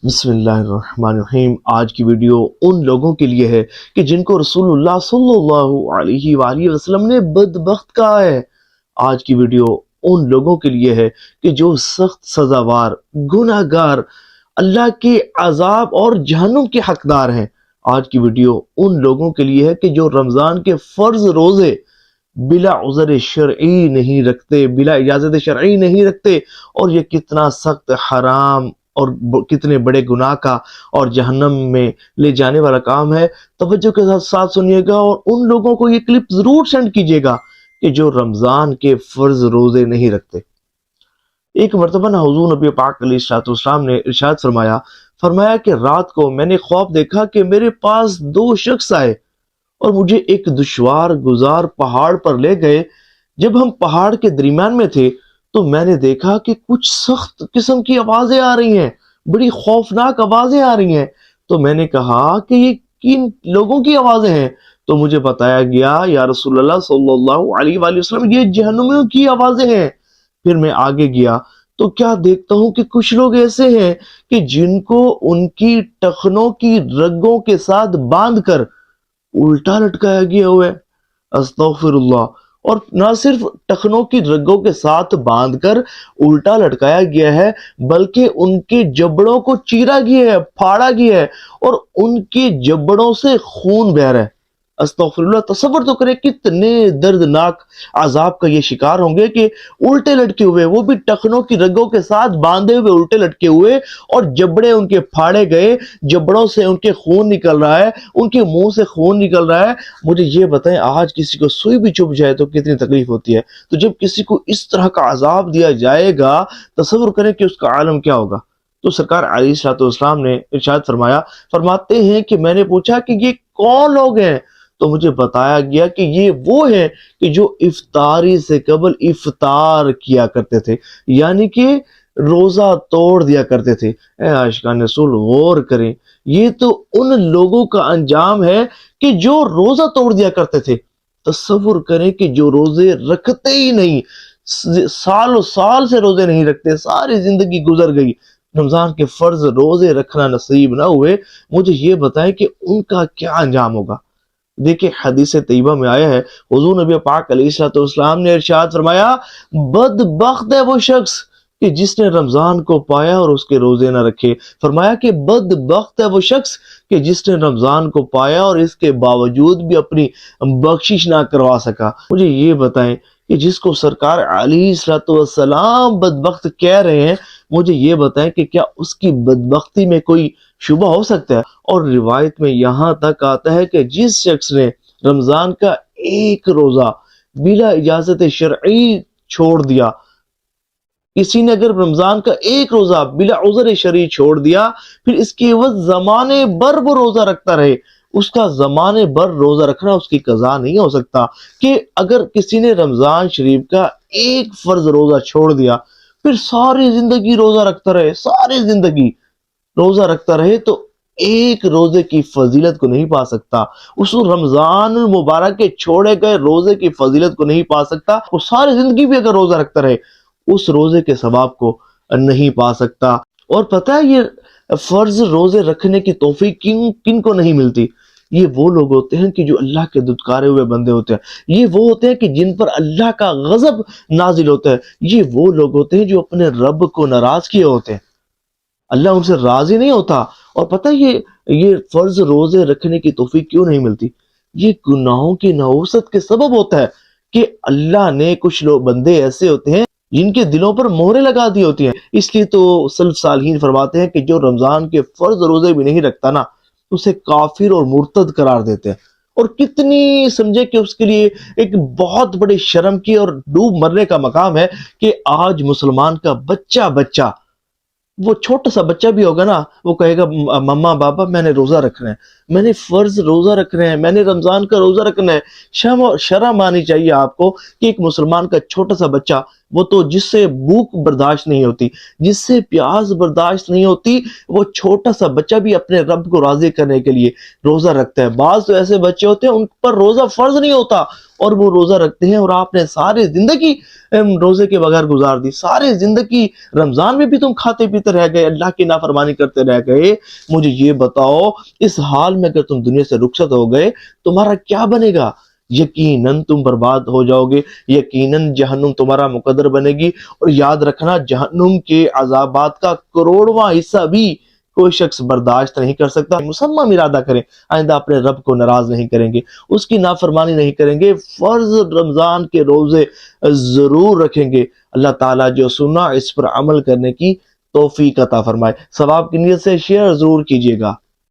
بسم اللہ الرحمن الرحیم۔ آج کی ویڈیو ان لوگوں کے لیے ہے کہ جن کو رسول اللہ صلی اللہ علیہ وآلہ وسلم نے بدبخت کہا ہے۔ آج کی ویڈیو ان لوگوں کے لیے ہے کہ جو سخت سزاوار گناہگار اللہ کے عذاب اور جہنم کے حقدار ہیں۔ آج کی ویڈیو ان لوگوں کے لیے ہے کہ جو رمضان کے فرض روزے بلا عذر شرعی نہیں رکھتے، بلا اجازت شرعی نہیں رکھتے، اور یہ کتنا سخت حرام اور کتنے بڑے گناہ کا اور جہنم میں لے جانے والا کام ہے۔ توجہ کے ساتھ سنیے گا اور ان لوگوں کو یہ کلپ ضرور سینڈ کیجیے گا کہ جو رمضان کے فرض روزے نہیں رکھتے۔ ایک مرتبہ حضور نبی پاک علیہ السلام نے ارشاد فرمایا کہ رات کو میں نے خواب دیکھا کہ میرے پاس دو شخص آئے اور مجھے ایک دشوار گزار پہاڑ پر لے گئے۔ جب ہم پہاڑ کے درمیان میں تھے تو میں نے دیکھا کہ کچھ سخت قسم کی آوازیں آ رہی ہیں، بڑی خوفناک آوازیں آ رہی ہیں۔ تو میں نے کہا کہ یہ کن لوگوں کی آوازیں ہیں؟ تو مجھے بتایا گیا یا رسول اللہ صلی اللہ علیہ وآلہ وسلم یہ جہنمیوں کی آوازیں ہیں۔ پھر میں آگے گیا تو کیا دیکھتا ہوں کہ کچھ لوگ ایسے ہیں کہ جن کو ان کی ٹخنوں کی رگوں کے ساتھ باندھ کر الٹا لٹکایا گیا ہوا ہے۔ استغفر اللہ۔ اور نہ صرف ٹخنوں کی رگوں کے ساتھ باندھ کر الٹا لٹکایا گیا ہے بلکہ ان کے جبڑوں کو چیرا گیا ہے، پھاڑا گیا ہے اور ان کے جبڑوں سے خون بہہ رہا ہے۔ استغفر اللہ۔ تصور تو کریں کتنے دردناک عذاب کا یہ شکار ہوں گے کہ الٹے لٹکے ہوئے، وہ بھی ٹخنوں کی رگوں کے ساتھ باندھے ہوئے الٹے لٹکے ہوئے، اور جبڑے ان کے پھاڑے گئے، جبڑوں سے ان کے خون نکل رہا ہے، ان کے منہ سے خون نکل رہا ہے۔ مجھے یہ بتائیں آج کسی کو سوئی بھی چبھ جائے تو کتنی تکلیف ہوتی ہے، تو جب کسی کو اس طرح کا عذاب دیا جائے گا تصور کریں کہ اس کا عالم کیا ہوگا۔ تو سرکار علیہ السلام نے ارشاد فرماتے ہیں کہ میں نے پوچھا کہ یہ کون لوگ ہیں؟ تو مجھے بتایا گیا کہ یہ وہ ہیں کہ جو افطاری سے قبل افطار کیا کرتے تھے، یعنی کہ روزہ توڑ دیا کرتے تھے۔ اے عاشقان رسول غور کریں، یہ تو ان لوگوں کا انجام ہے کہ جو روزہ توڑ دیا کرتے تھے۔ تصور کریں کہ جو روزے رکھتے ہی نہیں، سال و سال سے روزے نہیں رکھتے، ساری زندگی گزر گئی، رمضان کے فرض روزے رکھنا نصیب نہ ہوئے، مجھے یہ بتائیں کہ ان کا کیا انجام ہوگا۔ دیکھیں حدیث طیبہ میں آیا ہے، حضور نبی پاک علیہ السلام نے ارشاد فرمایا بدبخت ہے وہ شخص کہ جس نے رمضان کو پایا اور اس کے روزے نہ رکھے۔ فرمایا کہ بدبخت ہے وہ شخص کہ جس نے رمضان کو پایا اور اس کے باوجود بھی اپنی بخشش نہ کروا سکا۔ مجھے یہ بتائیں کہ جس کو سرکار علیہ السلام بدبخت کہہ رہے ہیں، مجھے یہ بتائیں کہ کیا اس کی بدبختی میں کوئی شبہ ہو سکتا ہے؟ اور روایت میں یہاں تک آتا ہے کہ جس شخص نے رمضان کا ایک روزہ بلا اجازت شرعی چھوڑ دیا، کسی نے اگر رمضان کا ایک روزہ بلا عذر شرعی چھوڑ دیا، پھر اس کی عوض زمانے بھر وہ روزہ رکھتا رہے، اس کا زمانے بھر روزہ رکھنا اس کی قضا نہیں ہو سکتا۔ کہ اگر کسی نے رمضان شریف کا ایک فرض روزہ چھوڑ دیا، پھر ساری زندگی روزہ رکھتا رہے، ساری زندگی روزہ رکھتا رہے، تو ایک روزے کی فضیلت کو نہیں پا سکتا، اس رمضان المبارک کے چھوڑے گئے روزے کی فضیلت کو نہیں پا سکتا۔ وہ ساری زندگی بھی اگر روزہ رکھتا رہے اس روزے کے ثواب کو نہیں پا سکتا۔ اور پتہ ہے یہ فرض روزے رکھنے کی توفیق کن کو نہیں ملتی؟ یہ وہ لوگ ہوتے ہیں کہ جو اللہ کے دھتکارے ہوئے بندے ہوتے ہیں، یہ وہ ہوتے ہیں کہ جن پر اللہ کا غضب نازل ہوتا ہے، یہ وہ لوگ ہوتے ہیں جو اپنے رب کو ناراض کیے ہوتے ہیں، اللہ ان سے راضی نہیں ہوتا۔ اور پتہ یہ فرض روزے رکھنے کی توفیق کیوں نہیں ملتی؟ یہ گناہوں کی نحوست کے سبب ہوتا ہے کہ اللہ نے کچھ لوگ بندے ایسے ہوتے ہیں جن کے دلوں پر مہریں لگا دی ہوتی ہیں۔ اس لیے تو سلف صالحین فرماتے ہیں کہ جو رمضان کے فرض روزے بھی نہیں رکھتا نا، اسے کافر اور مرتد قرار دیتے ہیں، اور کتنی سمجھے کہ اس کے لیے ایک بہت بڑی شرم کی اور ڈوب مرنے کا مقام ہے کہ آج مسلمان کا بچہ وہ چھوٹا سا بچہ بھی ہوگا نا، وہ کہے گا مما بابا میں نے روزہ رکھنا ہے، میں نے فرض روزہ رکھنا ہے، میں نے رمضان کا روزہ رکھنا ہے۔ شرم آنی چاہیے آپ کو کہ ایک مسلمان کا چھوٹا سا بچہ، وہ تو جس سے بھوک برداشت نہیں ہوتی، جس سے پیاس برداشت نہیں ہوتی، وہ چھوٹا سا بچہ بھی اپنے رب کو راضی کرنے کے لیے روزہ رکھتا ہے۔ بعض تو ایسے بچے ہوتے ہیں ان پر روزہ فرض نہیں ہوتا، اور وہ روزہ رکھتے ہیں اور آپ نے سارے زندگی روزے کے بغیر گزار دی، سارے زندگی رمضان میں بھی تم کھاتے پیتے رہ گئے، اللہ کی نافرمانی کرتے رہ گئے، مجھے یہ بتاؤ اس حال میں اگر تم دنیا سے رخصت ہو گئے تمہارا کیا بنے گا؟ یقیناً تم برباد ہو جاؤ گے، یقیناً جہنم تمہارا مقدر بنے گی، اور یاد رکھنا جہنم کے عذابات کا کروڑواں حصہ بھی کوئی شخص برداشت نہیں کر سکتا۔ مسمم ارادہ کریں آئندہ اپنے رب کو ناراض نہیں کریں گے، اس کی نافرمانی نہیں کریں گے، فرض رمضان کے روزے ضرور رکھیں گے۔ اللہ تعالیٰ جو سنا اس پر عمل کرنے کی توفیق عطا فرمائے۔ ثواب کی نیت سے شیئر ضرور کیجیے گا۔